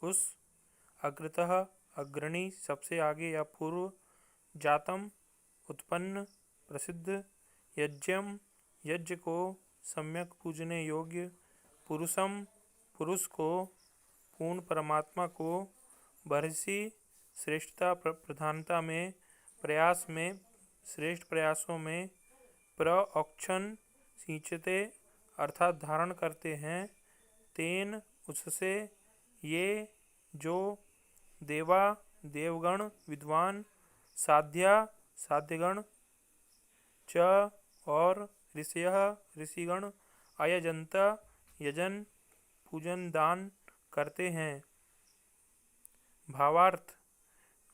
उस, अग्रतः अग्रणी सबसे आगे या पूर्व, जातम उत्पन्न प्रसिद्ध, यज्ञम यज्ञ को सम्यक पूजने योग्य, पुरुषम पुरुष को, पूर्ण परमात्मा को, बरसी श्रेष्ठता प्रधानता में, प्रयास में श्रेष्ठ प्रयासों में, प्रऔक्षण सींचते अर्थात धारण करते हैं, तेन उससे, ये जो, देवा देवगण विद्वान, साध्या साध्यगण, च और ऋषयः ऋषिगण, अयजंत यजन पूजन दान करते हैं। भावार्थ,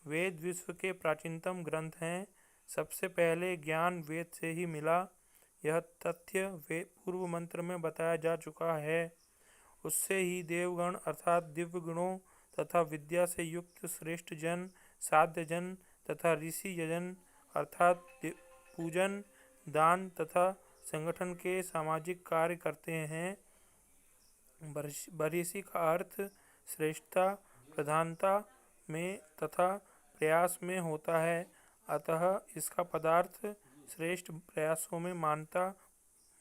वेद विश्व के प्राचीनतम ग्रंथ हैं। सबसे पहले ज्ञान वेद से ही मिला, यह तथ्य पूर्व मंत्र में बताया जा चुका है। उससे ही देवगण अर्थात दिव्य गुणों तथा विद्या से युक्त श्रेष्ठ जन, साध्य जन तथा ऋषि यजन अर्थात पूजन, दान तथा संगठन के सामाजिक कार्य करते हैं। बरिसी का अर्थ श्रेष्ठता प्रधानता में तथा प्रयास में होता है, अतः इसका पदार्थ श्रेष्ठ प्रयासों में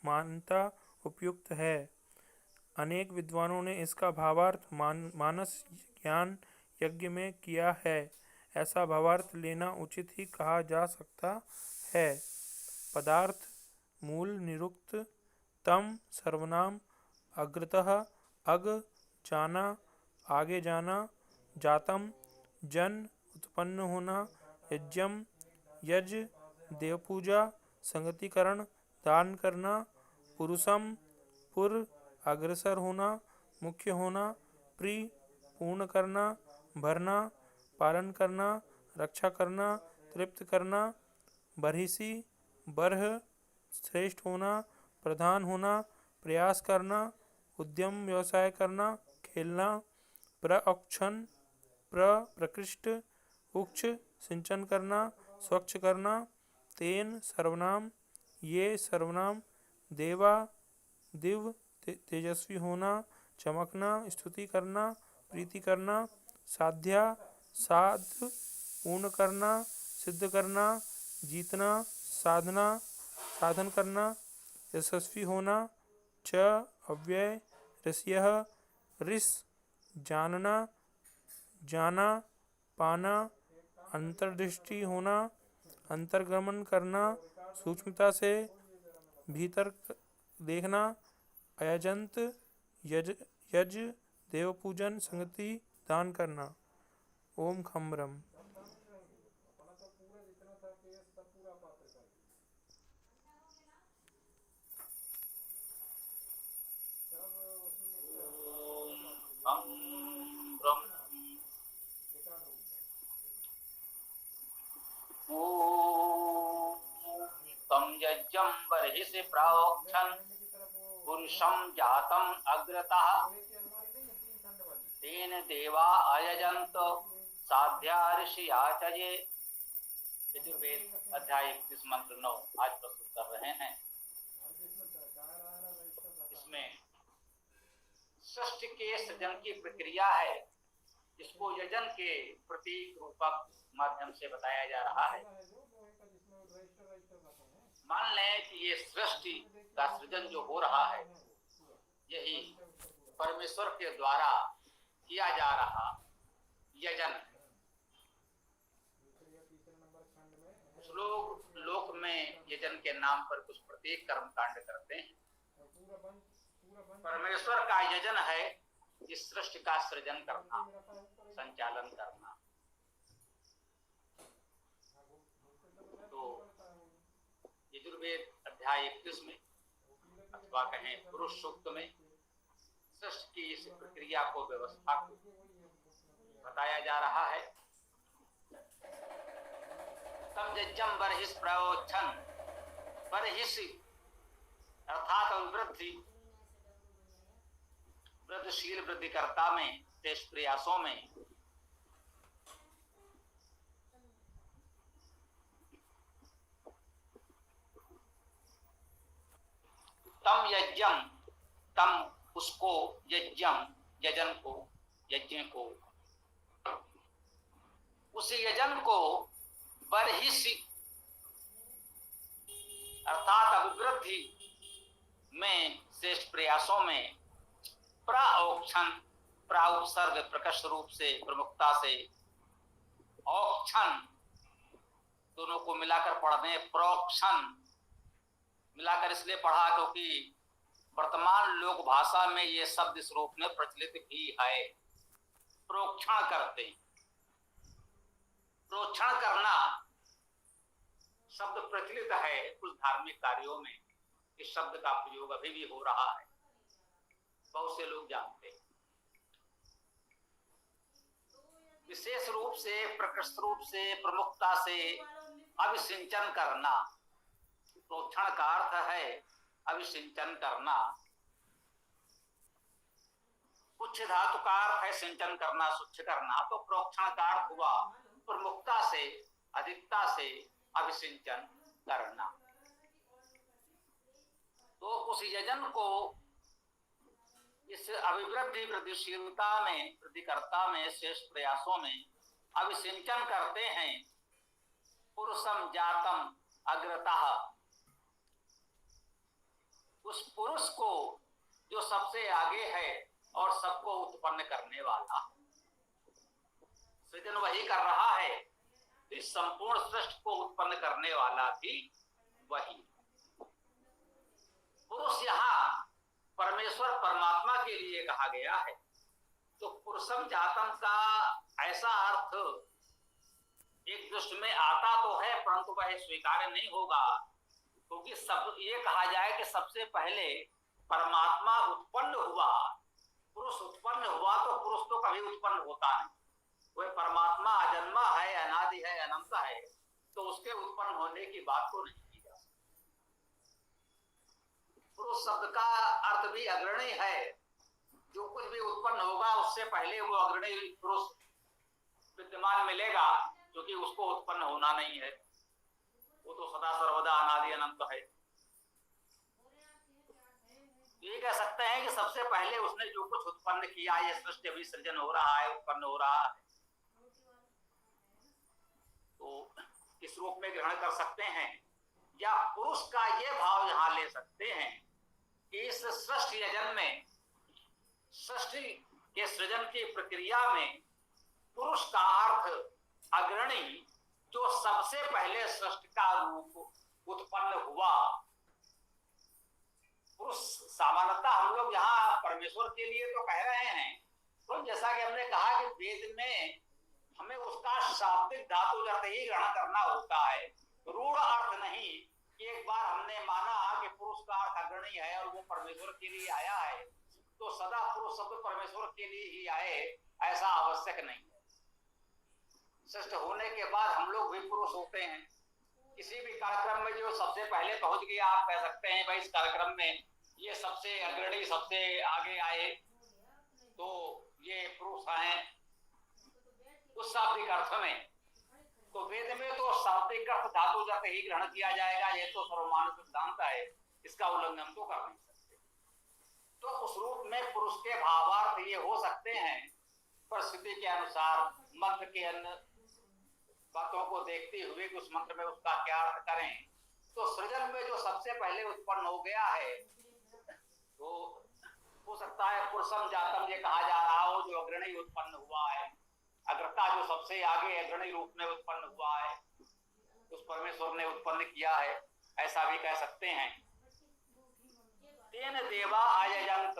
मानता उपयुक्त है। अनेक विद्वानों ने इसका भावार्थ मानस ज्ञान यज्ञ में किया है, ऐसा भावार्थ लेना उचित ही कहा जा सकता है। पदार्थ मूल निरुक्त, तम सर्वनाम, अग्रतः अग जाना आगे जाना, जातम जन उत्पन्न होना, यज्ञम यज देवपूजा संगतिकरण दान करना, पुरुषम पुर अग्रसर होना मुख्य होना, प्रि पूर्ण करना भरना पालन करना रक्षा करना तृप्त करना, बरहिसी बरह श्रेष्ठ होना प्रधान होना प्रयास करना उद्यम व्यवसाय करना खेलना, प्रऔक्षण प्रकृष्ट उच्च सिंचन करना स्वच्छ करना, तेन सर्वनाम ये सर्वनाम, देवा दिव्य तेजस्वी होना चमकना स्तुति करना प्रीति करना, साध्या साध पूर्ण करना सिद्ध करना जीतना साधना साधन करना यशस्वी होना, च अव्यय ऋषयः ऋष जानना जाना पाना, अंतर्दृष्टि होना अंतर्गमन करना सूक्ष्मता से भीतर देखना, अयजंत यज देवपूजन संगति दान करना। ओम खम्रम। तम यज्ञं बर्हिषि प्रोक्षन् पुरुषं जातं अग्रतः तेन देवा अयजन्त साध्या ऋषि आचये। यजुर्वेद अध्याय 21 मंत्र 9 आज प्रस्तुत कर रहे हैं। इसमें सृष्टि के सृजन की प्रक्रिया है, इसको यजन के प्रतीक रूपक माध्यम से बताया जा रहा है। मान लें कि ये सृष्टि का सृजन जो हो रहा है यही परमेश्वर के द्वारा किया जा रहा यजन। कुछ लोग लोक में यजन के नाम पर कुछ प्रतीक कर्म कांड करते हैं। परमेश्वर का यजन है इस सृष्टि का सृजन करना संचालन करना। तो यजुर्वेद अध्याय 21 में अथवा कहें पुरुष सूक्त में सृष्टि की इस प्रक्रिया को व्यवस्था को बताया जा रहा है। तम यज्ञं बर्हिषि प्रोक्षन्, बर्हिषि अर्थात वृद्धि वृद्धिशील वृद्धिकर्ता में श्रेष्ठ प्रयासों में तम यज्ञं तम उसको यज्ञं यजन को यज्ञ को, उस यजन को बरहिसी अर्थात अभिवृद्धि में श्रेष्ठ प्रयासों में प्राओक्षण, प्राउपसर्ग प्रकट रूप से प्रमुखता से, औक्षण दोनों को मिलाकर पढ़ने, प्रोक्षण मिलाकर इसलिए पढ़ा क्योंकि वर्तमान लोक भाषा में ये शब्द इस रूप में प्रचलित भी है। प्रोक्षण करते, प्रोक्षण करना शब्द प्रचलित है कुछ धार्मिक कार्यों में। इस शब्द का प्रयोग अभी भी हो रहा है, बहुत से लोग जानते हैं। विशेष रूप से, प्रकृष्ट रूप से, प्रमुखता से अभिसिंचन करना, प्रोक्षण का अर्थ है अभिसिंचन करना। पुच्छ धातु का अर्थ है सिंचन करना, स्वच्छ करना, तो प्रोक्षण का अर्थ हुआ प्रमुखता से, अधिकता से अभिसिंचन करना। तो उस यजन को इस अभिवृद्धि वृद्धिशीलता में, वृद्धिकर्ता में, श्रेष्ठ प्रयासों में अभिसिंचन करते हैं। पुरुषम जातम अग्रतः, उस पुरुष को जो सबसे आगे है और सबको उत्पन्न करने वाला। सृजन वही कर रहा है, इस संपूर्ण सृष्टि को उत्पन्न करने वाला भी वही। पुरुष यहाँ परमेश्वर परमात्मा के लिए कहा गया है। तो पुरुषम जातम का ऐसा अर्थ एक दृष्टि में आता तो है, परंतु वह स्वीकार्य नहीं होगा, क्योंकि सब ये कहा जाए कि सबसे पहले परमात्मा उत्पन्न हुआ, पुरुष उत्पन्न हुआ, तो पुरुष तो कभी उत्पन्न होता नहीं। वह परमात्मा अजन्मा है, अनादि है, अनंत है, तो उसके उत्पन्न होने की बात को नहीं की जा सकती। पुरुष शब्द का अर्थ भी अग्रणी है, जो कुछ भी उत्पन्न होगा उससे पहले वो अग्रणी पुरुष विद्यमान मिलेगा, क्योंकि उसको उत्पन्न होना नहीं है, वो तो सदा सर्वदा अनादि अनंत है। ये कह सकते हैं कि सबसे पहले उसने जो कुछ उत्पन्न किया, ये सृष्टि अभी सृजन हो रहा है, उत्पन्न हो रहा है, तो इस रूप में ग्रहण कर सकते हैं। या पुरुष का ये भाव यहां ले सकते हैं कि इस सृष्टि यजन में, सृष्टि के सृजन की प्रक्रिया में पुरुष का अर्थ अग्रणी, जो सबसे पहले सृष्टि का रूप उत्पन्न हुआ। पुरुष सामान्यतः हम लोग यहाँ परमेश्वर के लिए तो कह रहे हैं, तो जैसा कि हमने कहा कि वेद में हमें उसका शाब्दिक धातु अर्थ ही ग्रहण करना होता है, रूढ़ अर्थ नहीं कि एक बार हमने माना कि पुरुष का अर्थ अग्रणी है और वो परमेश्वर के लिए आया है, तो सदा पुरुष शब्द परमेश्वर के लिए ही आए, ऐसा आवश्यक नहीं है। सृष्टि होने के बाद हम लोग भी पुरुष होते हैं। किसी भी कार्यक्रम में जो सबसे पहले पहुंच गया, आप कह सकते हैं भाई इस कार्यक्रम में ये सबसे अग्रणी, सबसे आगे आए, तो ये पुरुष आए उस शाब्दिक अर्थ में। तो वेद में तो शाब्दिक अर्थ धातु अर्थ ही ग्रहण किया जाएगा, ये तो सर्वमान्य सिद्धांत है, इसका उल्लंघन तो कर नहीं सकते। तो उस रूप में पुरुष के भावार्थ ये हो सकते हैं, परिस्थिति के अनुसार, मंत्र के अन्य बातों को देखते हुए कि उस मंत्र में उसका क्या अर्थ करें। तो सृजन में जो सबसे पहले उत्पन्न हो गया है, तो हो सकता है पुरुषम जातम ये कहा जा रहा हो, जो अग्रणी उत्पन्न हुआ है, अग्रता जो सबसे आगे अग्रणी रूप में उत्पन्न हुआ है, उस परमेश्वर ने उत्पन्न किया है, ऐसा भी कह सकते हैं। तेन देवा आयजंत,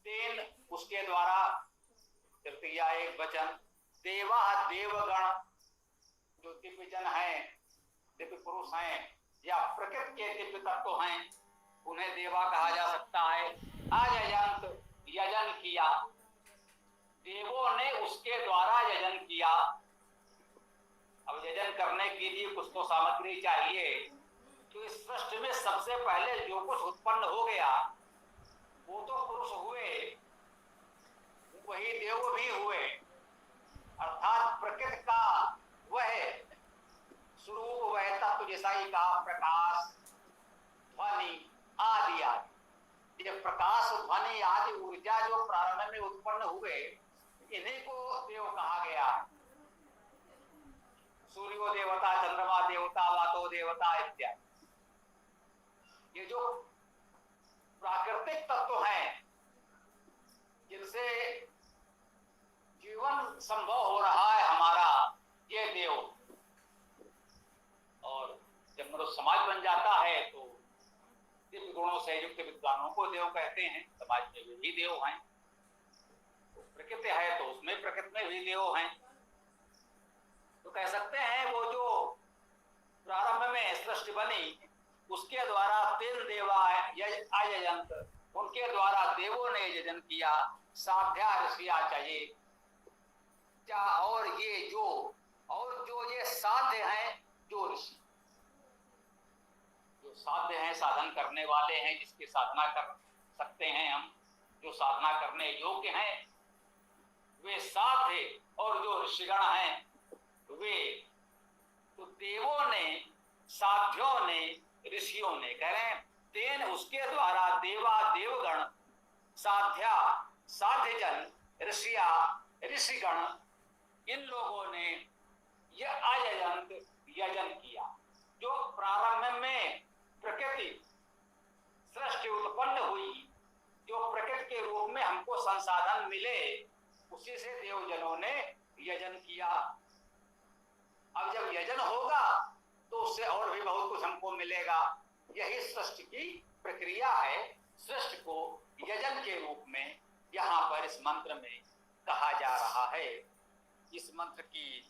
तेन उसके द्वारा, तृतीया एक वचन, देवा देवगण जो दिव्य जन है, दिव्य पुरुष हैं, या प्रकृति के दिव्य तत्व हैं, उन्हें देवा कहा जा सकता है। आयजंत यजन किया, देवों ने उसके द्वारा यजन किया। अब यजन करने के लिए कुछ तो सामग्री चाहिए, तो इस सृष्टि में सबसे पहले जो कुछ उत्पन्न हो गया वो तो पुरुष हुए, वही देव भी हुए, अर्थात प्रकृति का वह स्वरूप, वह तत्व, जैसा ही कहा प्रकाश, ध्वनि आदि। ये प्रकाश, ध्वनि आदि ऊर्जा जो प्रारंभ में उत्पन्न हुए, ये जो प्राकृतिक तत्व हैं जिनसे जीवन संभव हो रहा है हमारा, ये देव, और जब मनुष्य समाज बन जाता है तो दिव्य गुणों से युक्त विद्वानों को देव कहते हैं। समाज में वे भी देव हैं। तो प्रकृति है तो उसमें प्रकृति में भी देव हैं। तो कह सकते हैं वो जो प्रारंभ में सृष्टि बनी उसके द्वारा तीन देवा अयजंत, उनके द्वारा देवों ने यजन किया। साध्या ऋषिया चाहिए, और ये साध्य हैं, जो ऋषि जो साध्य हैं, साधन करने वाले हैं, जिसकी साधना कर सकते हैं हम, जो साधना करने योग्य हैं, वे साध्य, और जो ऋषिगण हैं वे तो देवों ने, साध्यों ने, ऋषियों ने, कह रहे हैं तेन उसके द्वारा देवा देवगण, साध्या साध्यजन, ऋषिया ऋषिगण, इन लोगों ने यह अयजंत यजन किया। जो प्रारंभ में प्रकृति सृष्टि उत्पन्न हुई, जो प्रकृति के रूप में हमको संसाधन मिले, उसी से देवजनों ने यजन किया। अब जब यजन होगा तो उससे और भी बहुत कुछ हमको मिलेगा। यही सृष्टि की प्रक्रिया है। सृष्टि को यजन के रूप में यहाँ पर इस मंत्र में कहा जा रहा है। इस मंत्र की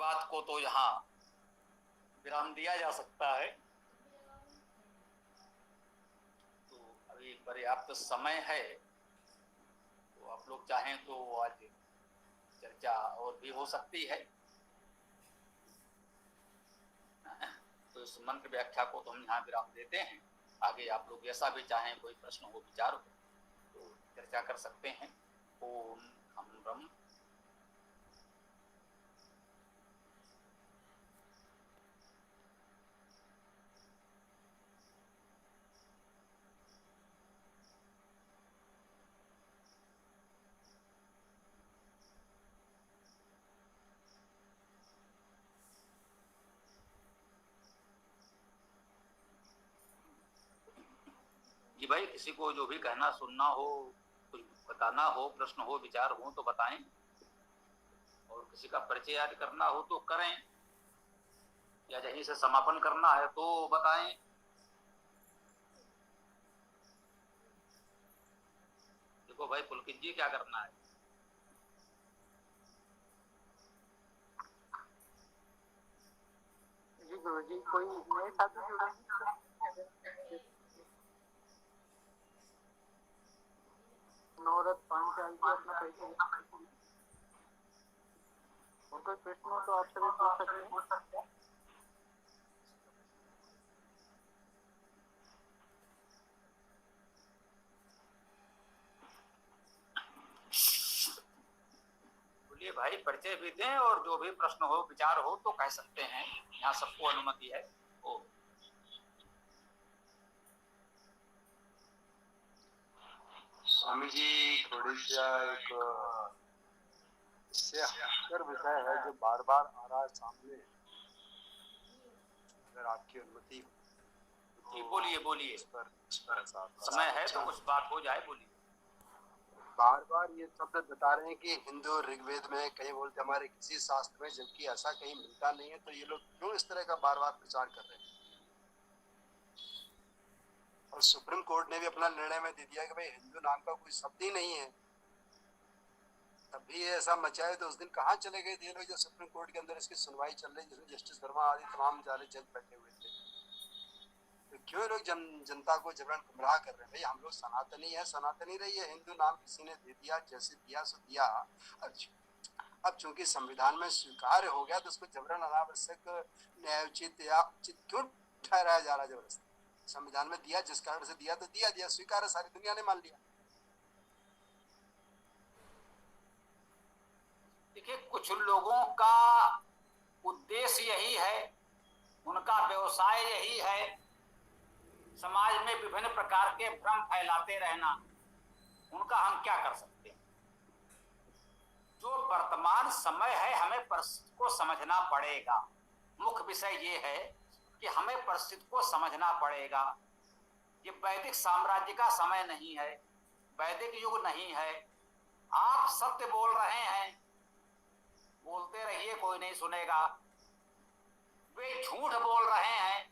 बात को तो यहाँ विराम दिया जा सकता है। तो अभी पर्याप्त समय है, तो आप लोग चाहें तो आज चर्चा और भी हो सकती है। तो इस मंत्र व्याख्या को तो हम यहाँ विराम देते हैं। आगे आप लोग जैसा भी चाहें, कोई प्रश्न हो, विचार हो, तो चर्चा कर सकते हैं। ओम हम ब्रह्म। जी भाई, किसी को जो भी कहना सुनना हो, कुछ बताना हो, प्रश्न हो, विचार हो तो बताएं, और किसी का परिचय याद करना हो तो करें, या यहीं से समापन करना है तो बताएं। देखो भाई पुलकित जी, क्या करना है? जी गुरुजी, कोई नए साथी जुड़े? नौरत पांचाल जी अपना परिचय। और कोई प्रश्न हो तो आप सभी पूछ सकते हैं। बोलिए भाई, परिचय भी दें, और जो भी प्रश्न हो, विचार हो तो कह सकते हैं। यहाँ सबको अनुमति है। ओ स्वामी जी, थोड़ी सा एक इससे हटकर विषय है जो बार बार आ रहा है सामने। अगर आपकी अनुमति हो जी बोलिए बोलिए, इस पर समय है तो कुछ बात हो जाए, बोलिए। बार बार ये शब्द बता रहे हैं कि हिंदू ऋग्वेद में, कहीं बोलते हमारे किसी शास्त्र में, जबकि ऐसा कहीं मिलता नहीं है। तो ये लोग क्यों इस तरह का बार बार प्रचार कर रहे हैं? और सुप्रीम कोर्ट ने भी अपना निर्णय में दे दिया कि भाई हिंदू नाम का कोई शब्द ही नहीं है। तब भी ये ऐसा मचाए तो उस दिन कहाँ चले गए थे लोग जब सुप्रीम कोर्ट के अंदर इसकी सुनवाई चल रही, जिसमें जस्टिस वर्मा आदि तमाम जाले जज बैठे हुए थे। तो क्यों लोग जनता को जबरन गुमराह कर रहे हैं? भाई हम लोग सनातनी है, सनातनी रही है। हिंदू नाम किसी ने दे दिया, जैसे दिया सो दिया। अब चूंकि संविधान में स्वीकार्य हो गया तो उसको जबरन अनावश्यक न्यायोचित या उचित क्यों ठहराया जा रहा है? जबरदस्ती संविधान में दिया, जिस कारण से दिया तो दिया स्वीकार है, सारी दुनिया ने मान लिया। देखिए, कुछ लोगों का उद्देश्य यही है, उनका व्यवसाय यही है, समाज में विभिन्न प्रकार के भ्रम फैलाते रहना। उनका हम क्या कर सकते हैं? जो वर्तमान समय है, हमें परिस्थिति को समझना पड़ेगा। मुख्य विषय ये है कि हमें परिस्थिति को समझना पड़ेगा। ये वैदिक साम्राज्य का समय नहीं है, वैदिक युग नहीं है। आप सत्य बोल रहे हैं, बोलते रहिए, कोई नहीं सुनेगा। वे झूठ बोल रहे हैं,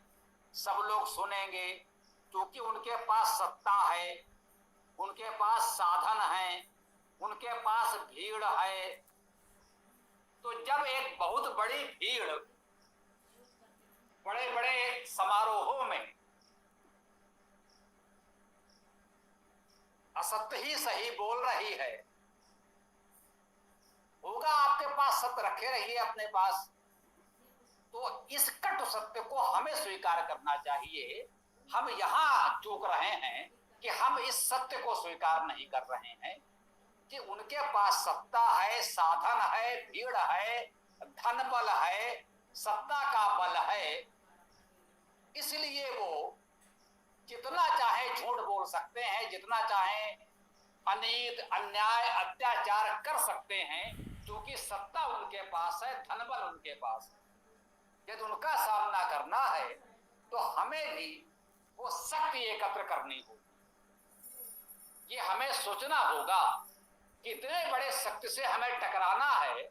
सब लोग सुनेंगे, क्योंकि उनके पास सत्ता है, उनके पास साधन है, उनके पास भीड़ है। तो जब एक बहुत बड़ी भीड़ बड़े बड़े समारोहों में असत्य ही सही बोल रही है, होगा आपके पास सत्य, रखे रहिए अपने पास। तो इस कटु सत्य को हमें स्वीकार करना चाहिए। हम यहां चूक रहे हैं कि हम इस सत्य को स्वीकार नहीं कर रहे हैं कि उनके पास सत्ता है, साधन है, भीड़ है, धन बल है, सत्ता का बल है, इसलिए वो जितना चाहे झूठ बोल सकते हैं, जितना चाहे अनीत अन्याय अत्याचार कर सकते हैं, क्योंकि सत्ता उनके पास है, धन बल उनके पास है। यदि उनका सामना करना है तो हमें भी वो शक्ति एकत्र करनी होगी। ये हमें सोचना होगा कि इतने बड़े शक्ति से हमें टकराना है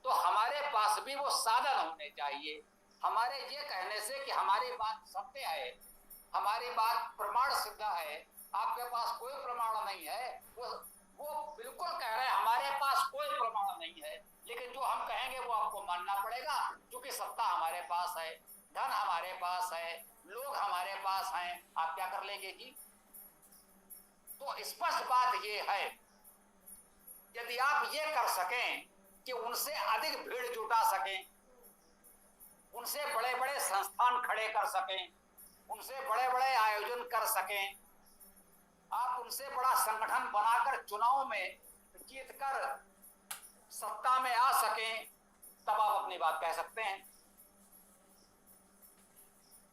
तो हमारे पास भी वो साधन होने चाहिए। हमारे ये कहने से कि हमारी बात सत्य है, हमारी बात प्रमाण सिद्ध है, आपके पास कोई प्रमाण नहीं है, वो बिल्कुल कह रहे हैं हमारे पास कोई प्रमाण नहीं है, लेकिन जो हम कहेंगे वो आपको मानना पड़ेगा, क्योंकि सत्ता हमारे पास है, धन हमारे पास है, लोग हमारे पास हैं, आप क्या कर लेंगे जी? तो स्पष्ट बात ये है, यदि आप ये कर सकें कि उनसे अधिक भीड़ जुटा सकें, उनसे बड़े बड़े संस्थान खड़े कर सकें, उनसे बड़े बड़े आयोजन कर सकें, आप उनसे बड़ा संगठन बनाकर चुनाव में जीतकर सत्ता में आ सकें, तब आप अपनी बात कह सकते हैं।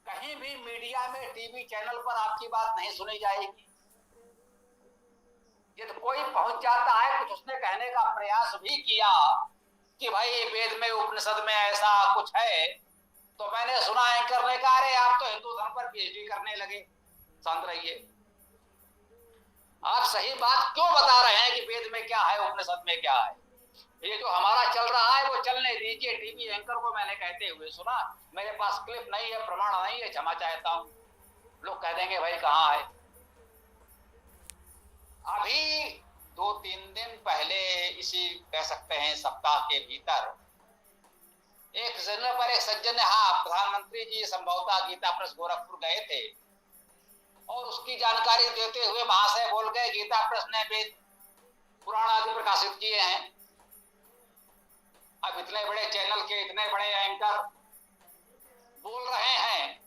कहीं भी मीडिया में, टीवी चैनल पर आपकी बात नहीं सुनी जाएगी। यदि कोई पहुंच जाता है, कुछ उसने कहने का प्रयास भी किया कि भाई वेद में, उपनिषद में ऐसा कुछ है, तो मैंने सुना एंकर ने कहा, अरे आप तो हिंदू धर्म पर पीएचडी करने लगे, शांत रहिए। आप सही बात क्यों बता रहे हैं कि वेद में क्या है, उपनिषद में क्या है? ये जो हमारा चल रहा है वो चलने दीजिए। टीवी एंकर को मैंने कहते हुए सुना, मेरे पास क्लिप नहीं है, प्रमाण नहीं है, क्षमा चाहता हूं। लोग कह देंगे भाई कहां है। अभी 2-3 दिन पहले, इसी कह सकते हैं सप्ताह के भीतर, एक चैनल पर एक सज्जन ने, हाँ, प्रधानमंत्री जी संभवतः गीता प्रेस गोरखपुर गए थे और उसकी जानकारी देते हुए महाशय बोल गए, गीता प्रेस ने वेद पुराण आदि प्रकाशित किए हैं। अब इतने बड़े चैनल के इतने बड़े एंकर बोल रहे हैं,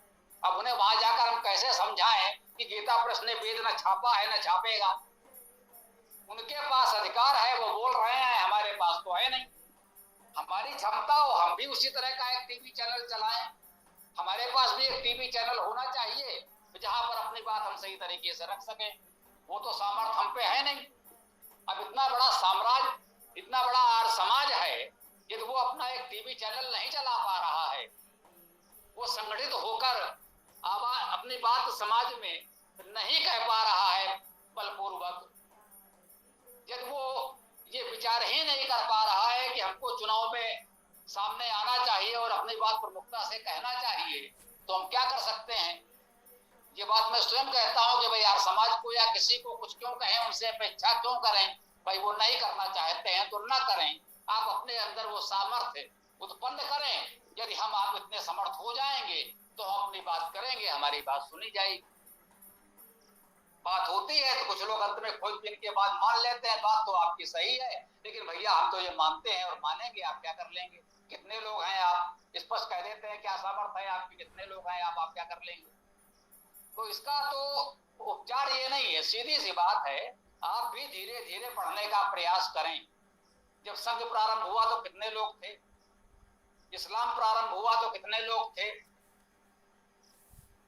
अब उन्हें वहां जाकर हम कैसे समझाएं कि गीता प्रेस ने वेद न छापा है, न छापेगा? उनके पास अधिकार है, वो बोल रहे हैं, हमारे पास तो है नहीं। हमारी क्षमता हो, हम भी उसी तरह का एक टीवी चैनल चलाएं। हमारे पास भी एक टीवी चैनल होना चाहिए जहां पर अपनी बात हम सही तरीके से रख सकें। वो तो सामर्थ्य हम पे है नहीं। अब इतना बड़ा साम्राज्य, इतना बड़ा आर्य समाज है, यदि वो अपना एक टीवी चैनल नहीं चला पा रहा है, वो संगठित होकर अपनी बात समाज में नहीं कह पा रहा है बलपूर्वक, यदि वो ये विचार ही नहीं कर पा रहा है कि हमको चुनाव में सामने आना चाहिए और अपनी बात प्रमुखता से कहना चाहिए, तो हम क्या कर सकते हैं? ये बात मैं स्वयं कहता हूं कि भाई यार, समाज को या किसी को कुछ क्यों कहें, उनसे अपेक्षा क्यों करें? भाई वो नहीं करना चाहते हैं तो ना करें। आप अपने अंदर वो सामर्थ्य उत्पन्न करें। यदि हम आप इतने समर्थ हो जाएंगे तो हम अपनी बात करेंगे, हमारी बात सुनी जाएगी। बात होती है तो कुछ लोग अंत में खोजबीन के बाद मान लेते हैं, बात तो आपकी सही है, लेकिन भैया हम तो ये मानते हैं और मानेंगे, आप क्या कर लेंगे? कितने लोग हैं आप? स्पष्ट कह देते हैं क्या सामर्थ्य है आपकी, कितने लोग हैं आप क्या कर लेंगे? तो इसका तो उपचार ये नहीं है, सीधी सी बात है, आप भी धीरे धीरे पढ़ने का प्रयास करें। जब संघ प्रारंभ हुआ तो कितने लोग थे? इस्लाम प्रारंभ हुआ तो कितने लोग थे?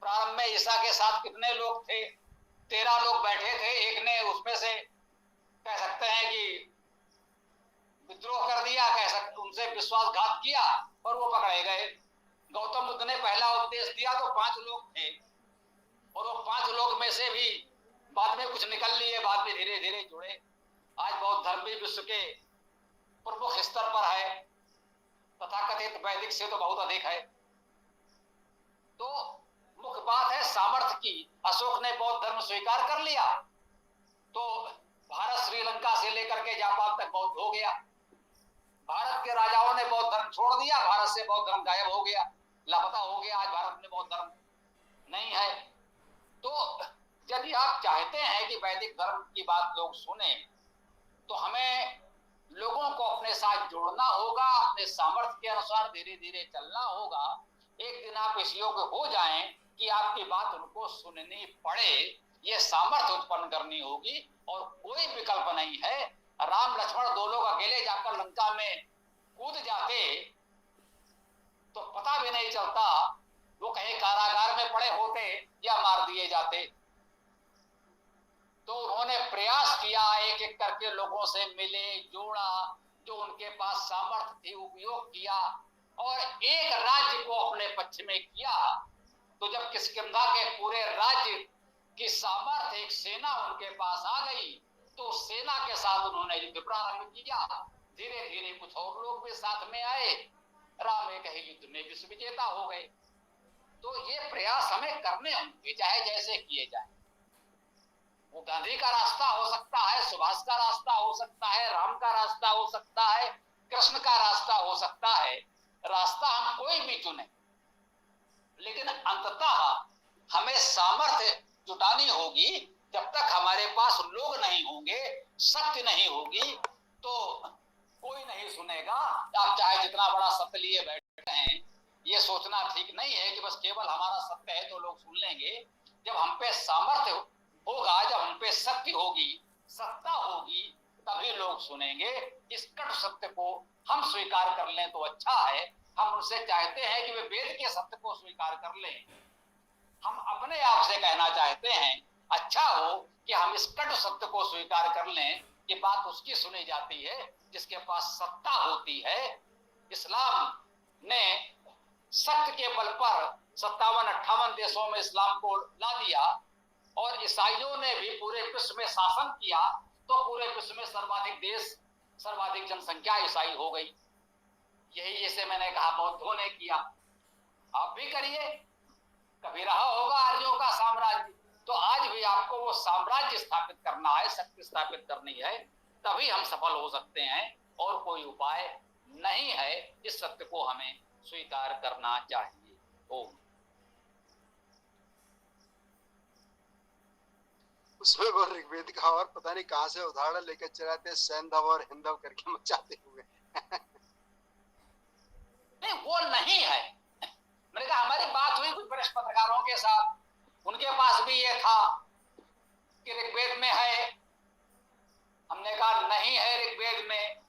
प्रारंभ में ईसा के साथ कितने लोग थे? 13 लोग बैठे थे। एक ने उसमें से कह सकते हैं कि विद्रोह कर दिया, कह सकते उनसे विश्वासघात किया और वो पकड़े गए। गौतम बुद्ध ने पहला उपदेश दिया तो 5 लोग थे, और वो 5 लोग में से भी बाद में कुछ निकल लिए, बाद में धीरे धीरे जुड़े। आज बौद्ध धर्म भी विश्व के प्रमुख स्तर पर है, तथाकथित वैदिक से तो बहुत अधिक है। तो मुख्य बात है सामर्थ्य की। अशोक ने बौद्ध धर्म स्वीकार कर लिया तो भारत श्रीलंका से लेकर के जापान तक बौद्ध हो गया। भारत के राजाओं ने बौद्ध धर्म छोड़ दिया, भारत से बौद्ध धर्म गायब हो गया, लापता हो गया। आज भारत में बौद्ध धर्म नहीं है। तो यदि आप चाहते हैं कि वैदिक धर्म की बात लोग सुने तो हमें लोगों को अपने साथ जोड़ना होगा, अपने सामर्थ्य के अनुसार धीरे धीरे चलना होगा। एक दिन आप इस योग्य हो जाएं कि आपकी बात उनको सुननी पड़े, ये सामर्थ्य उत्पन्न करनी होगी और कोई विकल्प नहीं है। राम लक्ष्मण 2 लोग अकेले जाकर लंका में कूद जाते तो पता भी नहीं चलता, वो कहीं कारागार में पड़े होते या मार दिए जाते। तो उन्होंने प्रयास किया, एक एक करके लोगों से मिले, जोड़ा, जो उनके पास सामर्थ्य थी उपयोग किया और एक राज्य को अपने पक्ष में किया। तो जब किष्किंधा के पूरे राज्य की सामर्थ्य, एक सेना उनके पास आ गई तो उस सेना के साथ उन्होंने युद्ध प्रारंभ किया। धीरे धीरे कुछ और लोग भी साथ में आए, राम एक ही युद्ध में विश्व विजेता हो गए। तो ये प्रयास हमें करने होंगे, चाहे जैसे किए जाए। वो गांधी का रास्ता हो सकता है, सुभाष का रास्ता हो सकता है, राम का रास्ता हो सकता है, कृष्ण का रास्ता हो सकता है। रास्ता हम कोई भी चुने, लेकिन अंततः हमें सामर्थ्य जुटानी होगी। जब तक हमारे पास लोग नहीं होंगे, शक्ति नहीं होगी, तो कोई नहीं सुनेगा। आप चाहे जितना बड़ा सत्य लिए बैठे हैं, ये सोचना ठीक नहीं है कि बस केवल हमारा सत्य है तो लोग सुन लेंगे। जब हम पे सामर्थ्य होगा, जब हम पे शक्ति होगी, सत्ता होगी, तभी लोग सुनेंगे। इस कट सत्य को हम स्वीकार कर लें तो अच्छा है। हम उनसे चाहते हैं कि वे वेद के सत्य को स्वीकार कर लें। हम अपने आप से कहना चाहते हैं, अच्छा हो कि हम इस कट सत्य को स्वीकार कर लें कि बात उसकी सुनी जाती है जिसके पास सत्ता होती है। इस्लाम ने सत्य के बल पर 57-58 देशों में इस्लाम को ला दिया और ईसाइयों ने भी पूरे विश्व में शासन किया, तो पूरे विश्व में सर्वाधिक देश, सर्वाधिक जनसंख्या ईसाई हो गई। यही जैसे मैंने कहा बौद्धों ने किया, आप भी करिए। कभी रहा होगा आर्यों का साम्राज्य, तो आज भी आपको वो साम्राज्य स्थापित करना है, शक्ति स्थापित करनी है, तभी हम सफल हो सकते हैं। और कोई उपाय नहीं है। इस सत्य को हमें स्वीकार करना चाहिए। ओम। उसमें वो ऋग्वेद का और पता नहीं कहां से उदाहरण लेकर चलाते, सैंधव और हिंदव करके मचाते हुए। नहीं, वो नहीं है। मैंने कहा हमारी बात हुई कुछ वरिष्ठ पत्रकारों के साथ, उनके पास भी ये था कि ऋग्वेद में है। हमने कहा नहीं है ऋग्वेद में।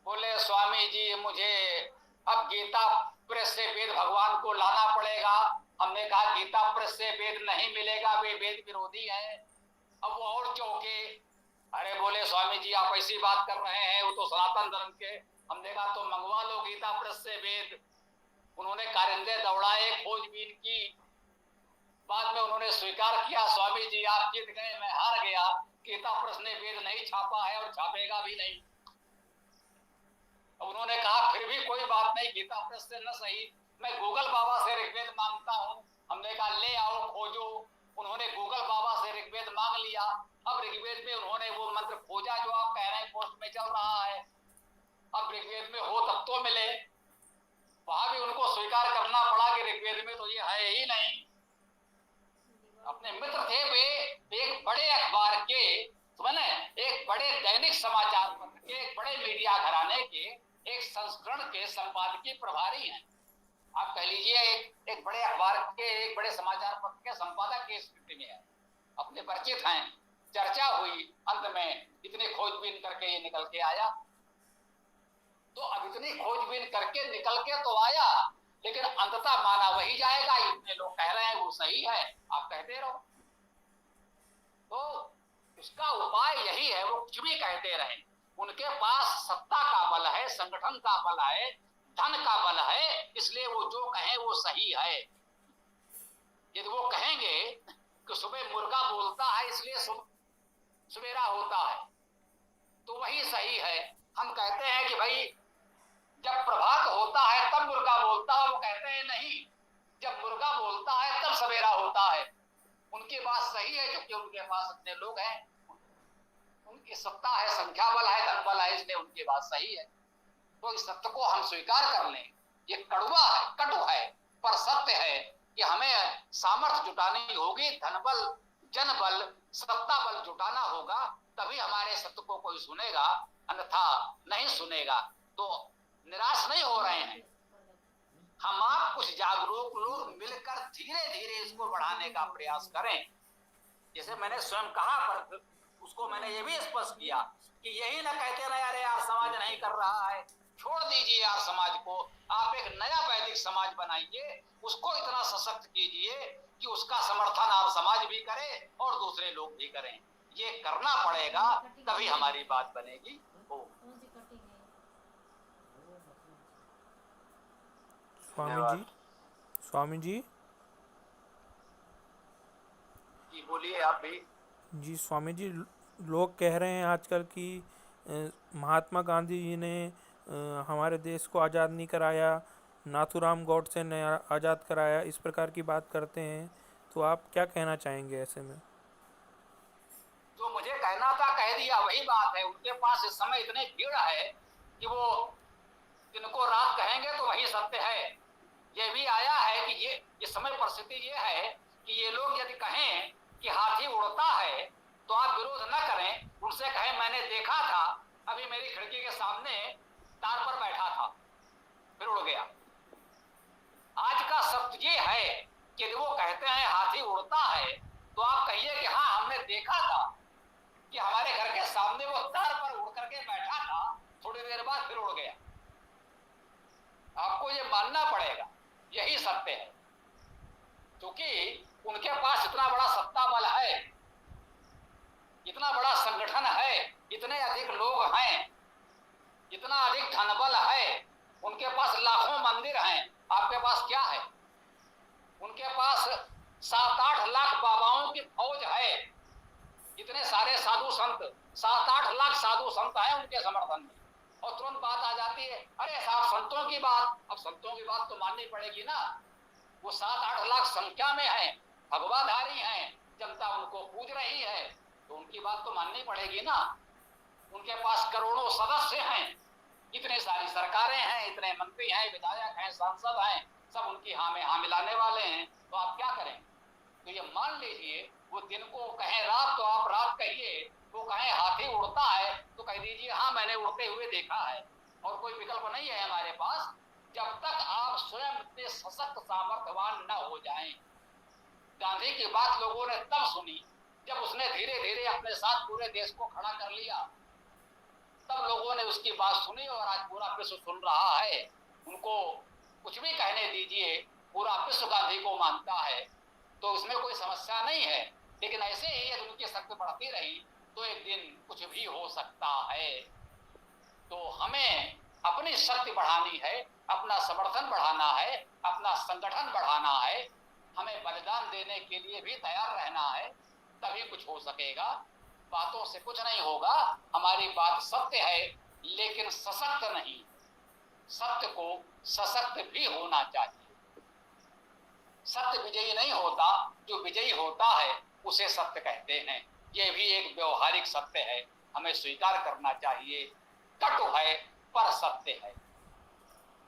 बोले स्वामी जी मुझे अब गीता प्रेस से वेद भगवान को लाना पड़ेगा। हमने कहा गीता प्रेस से वेद नहीं मिलेगा, वे वेद विरोधी है। अब वो और चौंके, अरे बोले स्वामी जी आप ऐसी बात कर रहे हैं, वो तो सनातन धर्म के। हमने कहा तो मंगवा लो गीता प्रेस से वेद। उन्होंने कारिंदे दौड़ाए, खोजबीन की, बाद में उन्होंने स्वीकार किया स्वामी जी आप जीत गए, मैं हार गया। गीता प्रेस ने वेद नहीं छापा है और छापेगा भी नहीं। उन्होंने कहा फिर भी कोई बात नहीं, गीता प्रेस से न सही, मैं गूगल बाबा से ऋग्वेद मांगता हूँ। हमने कहा ले आओ खोजो। उन्होंने गूगल बाबा से ऋग्वेद मांग लिया। अब ऋग्वेद में उन्होंने वो मंत्र खोजा जो आप कह रहे हैं पोस्ट में चल रहा है। अब ऋग्वेद में हो तब तो मिले। वहां भी उनको स्वीकार करना पड़ा कि ऋग्वेद में तो ये है ही नहीं। अपने मित्र थे वे, एक बड़े अखबार के, मैंने एक बड़े दैनिक समाचार पत्र के, एक बड़े मीडिया घराने के एक संस्करण के संपादकीय प्रभारी हैं। आप कह लीजिए एक बड़े अखबार के, एक बड़े समाचार पत्र के संपादक की स्थिति में है, अपने परिचित हैं। चर्चा हुई, अंत में इतनी खोजबीन करके ये निकल के आया। तो अब इतनी खोजबीन करके निकल के तो आया, लेकिन अंततः माना वही जाएगा। इतने लोग कह रहे हैं वो सही है, आप कहते रहो। तो इसका उपाय यही है, वो कुछ भी कहते रहे। उनके पास सत्ता का बल है, संगठन का बल है, धन का बल है, इसलिए वो जो कहे वो सही है। यदि वो कहेंगे कि सुबह मुर्गा बोलता है इसलिए सवेरा होता है, तो वही सही है। हम कहते हैं कि भाई जब प्रभात होता है तब मुर्गा बोलता है, वो कहते हैं नहीं, जब मुर्गा बोलता है तब सवेरा होता है। उनकी बात सही है, क्योंकि उनके पास इतने लोग हैं, उनकी सत्ता है, संख्या बल है, धन बल है, इसलिए उनकी बात सही है। तो इस सत्य को हम स्वीकार कर लें। ये कड़वा है, कटु है, पर सत्य है कि हमें सामर्थ्य जुटानी होगी, धन बल, जन बल, सत्ता बल जुटाना होगा, तभी हमारे सत्य को कोई सुनेगा, अन्यथा नहीं सुनेगा। तो निराश नहीं हो रहे हैं हम, आप कुछ जागरूक लोग मिलकर धीरे धीरे इसको बढ़ाने का प्रयास करें। जैसे मैंने स्वयं कहा, पर उसको मैंने ये भी स्पष्ट किया कि यही ना कहते रहे अरे यार समाज नहीं कर रहा है, छोड़ दीजिए यार समाज को, आप एक नया वैदिक समाज बनाइए, उसको इतना सशक्त कीजिए कि उसका समर्थन आप समाज भी करे और दूसरे लोग भी करें। ये करना पड़ेगा, तभी हमारी बात बनेगी। स्वामी जी बोलिए आप भी। जी स्वामी जी, लोग कह रहे हैं आजकल कि महात्मा गांधी जी ने हमारे देश को आज़ाद नहीं कराया, नाथूराम गॉडसे ने आज़ाद कराया, इस प्रकार की बात करते हैं। तो आप क्या कहना चाहेंगे ऐसे में? जो मुझे कहना था कह दिया, वही बात है। उनके पास इस समय इतनी भीड़ है कि वो जिनको रात कहेंगे तो वही सत्य है। ये भी आया है कि ये इस समय परिस्थिति ये है कि ये लोग यदि कहें कि हाथी उड़ता है तो आप विरोध न करें, उनसे कहें मैंने देखा था, अभी मेरी खिड़की के सामने तार पर बैठा था, फिर उड़ गया। आज का सत्य ये है कि यदि वो कहते हैं हाथी उड़ता है तो आप कहिए कि हाँ हमने देखा था कि हमारे घर के सामने वो तार पर उड़ करके बैठा था, थोड़ी देर बाद फिर उड़ गया। आपको ये मानना पड़ेगा, यही सत्य है। क्योंकि उनके पास इतना बड़ा सत्ता बल है, इतना बड़ा संगठन है, इतने अधिक लोग हैं, इतना अधिक धन बल है, उनके पास लाखों मंदिर हैं। आपके पास क्या है? उनके पास 7-8 लाख बाबाओं की फौज है, इतने सारे साधु संत, 7-8 लाख साधु संत हैं उनके समर्थन में। और तुरंत बात आ जाती है अरे साहब संतों की बात, अब संतों की बात तो माननी पड़ेगी ना। वो 7-8 लाख संख्या में है, भगवाधारी हैं, जनता उनको पूज रही है, तो उनकी बात तो माननी पड़ेगी ना। उनके पास करोड़ों सदस्य हैं, इतने सारी सरकारें हैं, इतने मंत्री हैं, विधायक हैं, सांसद हैं, सब उनकी हाँ में हाँ मिलाने वाले हैं। तो आप क्या करें? तो ये मान लीजिए वो दिन को कहें रात तो आप रात कहिए, वो कहें हाथी उड़ता है तो कह दीजिए हाँ मैंने उड़ते हुए देखा है। और कोई विकल्प नहीं है हमारे पास, जब तक आप स्वयं इतने सशक्त सामर्थ्यवान न हो जाएं। गांधी की बात लोगों ने तब सुनी जब उसने धीरे धीरे अपने साथ पूरे देश को खड़ा कर लिया, तब लोगों ने उसकी बात सुनी और आज पूरा विश्व सुन रहा है। उनको कुछ भी कहने दीजिए, पूरा विश्व गांधी को मानता है, तो इसमें कोई समस्या नहीं है। लेकिन ऐसे ही यदि उनकी शक्ति बढ़ती रही तो एक दिन कुछ भी हो सकता है। तो हमें अपनी शक्ति बढ़ानी है, अपना समर्थन बढ़ाना है, अपना संगठन बढ़ाना है, हमें बलिदान देने के लिए भी तैयार रहना है, तभी कुछ हो सकेगा। बातों से कुछ नहीं होगा। हमारी बात सत्य है लेकिन सशक्त नहीं, सत्य को सशक्त भी होना चाहिए। सत्य विजयी नहीं होता, जो विजयी होता है उसे सत्य कहते हैं। यह भी एक व्यवहारिक सत्य है, हमें स्वीकार करना चाहिए। कटु है पर सत्य है।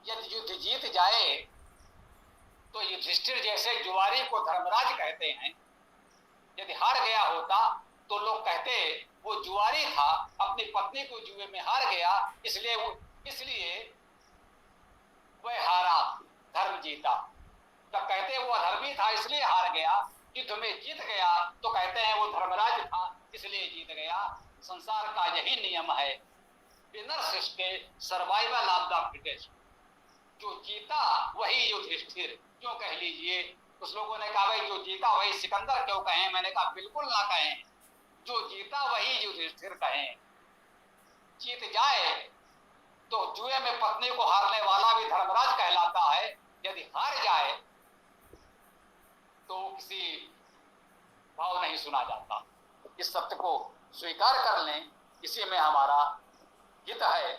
यदि युद्ध जीत जाए तो युधिष्ठिर जैसे जुआरी को धर्मराज कहते हैं, यदि हार गया होता तो लोग कहते वो जुआरी था, अपनी पत्नी को जुए में हार गया, इसलिए वह हारा, धर्म जीता। तब कहते वो अधर्मी था इसलिए हार गया, युद्ध में जीत गया तो कहते हैं वो धर्मराज था इसलिए जीत गया। संसार का यही नियम है, winner Srishti survival of the fittest. जो जीता वही युधिष्ठिर, क्यों कह लीजिए। कुछ लोगों ने कहा भाई जो जीता वही सिकंदर क्यों कहें, मैंने कहा बिल्कुल ना कहें, जो जीता वही युधिष्ठिर कहें। जीत जाए तो जुए में पत्नी को हारने वाला भी धर्मराज कहलाता है, यदि हार जाए तो किसी भाव नहीं सुना जाता। इस सत्य को स्वीकार कर लें, इसी में हमारा हित है,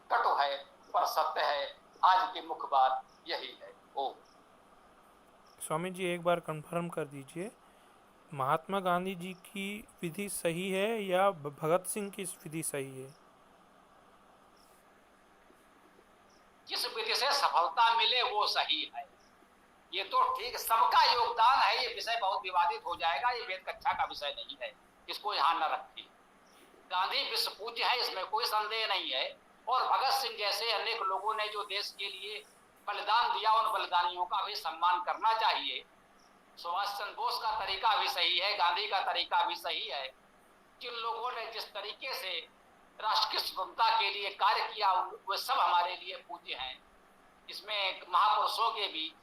कटु है पर सत्य है। आज की मुख्य बात यही है। ओ स्वामी जी एक बार कंफर्म कर दीजिए, महात्मा गांधी जी की विधि सही है या भगत सिंह की विधि सही है? जिस विधि से सफलता मिले वो सही है। ये तो ठीक, सबका योगदान है। ये विषय बहुत विवादित हो जाएगा, ये वेद कक्षा का विषय नहीं है, इसको यहां न रखिए। गांधी विश्व पूज्य है, इसमें कोई संदेह नहीं है। और भगत सिंह जैसे अनेक लोगों ने जो देश के लिए बलिदान दिया, उन बलिदानियों का भी सम्मान करना चाहिए। सुभाष चंद्र बोस का तरीका भी सही है, गांधी का तरीका भी सही है। जिन लोगों ने जिस तरीके से राष्ट्र की स्वतंत्रता के लिए कार्य किया, वे सब हमारे लिए पूज्य हैं। इसमें महापुरुषों के बीच,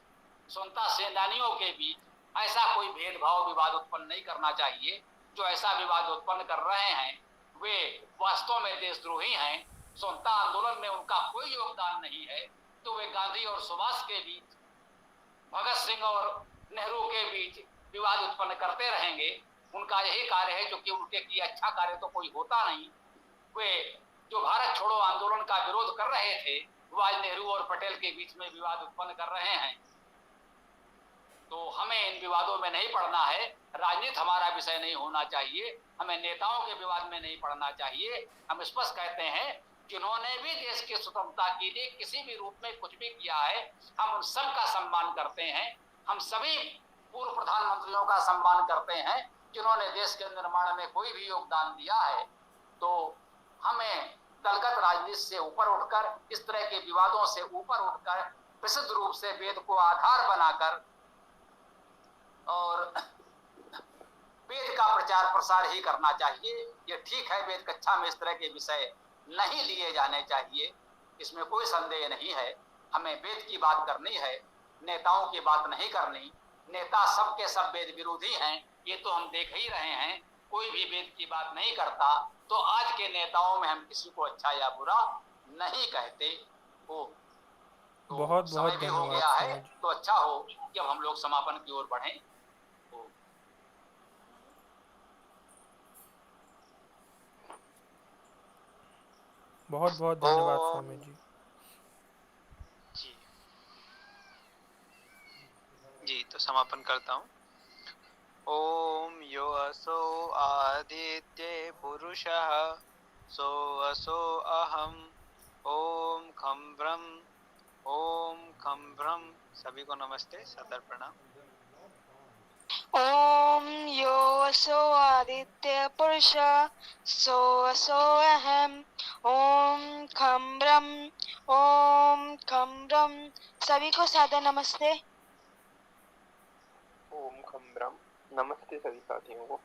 स्वतंत्रता सेनानियों के बीच ऐसा कोई भेदभाव विवाद उत्पन्न नहीं करना चाहिए। जो ऐसा विवाद उत्पन्न कर रहे हैं वे वास्तव में देशद्रोही हैं। स्वतंत्रता आंदोलन में उनका कोई योगदान नहीं है, तो वे गांधी और सुभाष के बीच, भगत सिंह और नेहरू के बीच विवाद उत्पन्न करते रहेंगे। उनका यही कार्य है, जो कि उनके लिए अच्छा कार्य तो कोई होता नहीं। वे जो भारत छोड़ो आंदोलन का विरोध कर रहे थे, वो आज नेहरू और पटेल के बीच में विवाद उत्पन्न कर रहे हैं। तो हमें इन विवादों में नहीं पड़ना है। राजनीति हमारा विषय नहीं होना चाहिए, हमें नेताओं के विवाद में नहीं पड़ना चाहिए। हम स्पष्ट कहते हैं, जिन्होंने भी देश की स्वतंत्रता के लिए किसी भी रूप में कुछ भी किया है, हम उन सब का सम्मान करते हैं। हम सभी पूर्व प्रधानमंत्रियों का सम्मान करते हैं जिन्होंने देश के निर्माण में कोई भी योगदान दिया है। तो हमें दलगत राजनीति से ऊपर उठकर, इस तरह के विवादों से ऊपर उठकर, विशुद्ध रूप से वेद को आधार बनाकर और वेद का प्रचार प्रसार ही करना चाहिए। ये ठीक है, वेद कक्षा में इस तरह के विषय नहीं लिए जाने चाहिए, इसमें कोई संदेह नहीं है। हमें वेद की बात करनी है, नेताओं की बात नहीं करनी। नेता सब के सब वेद विरोधी हैं, ये तो हम देख ही रहे हैं। कोई भी वेद की बात नहीं करता। तो आज के नेताओं में हम किसी को अच्छा या बुरा नहीं कहते हो। तो बहुत समय बहुत भी हो धन्यवाद गया है, स्वामी जी। तो अच्छा हो कि अब हम लोग समापन की ओर बढ़ें। बहुत बहुत धन्यवाद स्वामी जी। जी जी, तो समापन करता हूँ। ओम यो असो आदित्य पुरुषः सो असो अहम ओम खम ब्रह्म। सभी को नमस्ते, सदर प्रणाम। ओम यो असो आदित्य पुरुष सो असो अहम ओम खम ब्रह्म। सभी को सादर नमस्ते। ओम खम ब्रह्म। नमस्ते सभी साथियों को।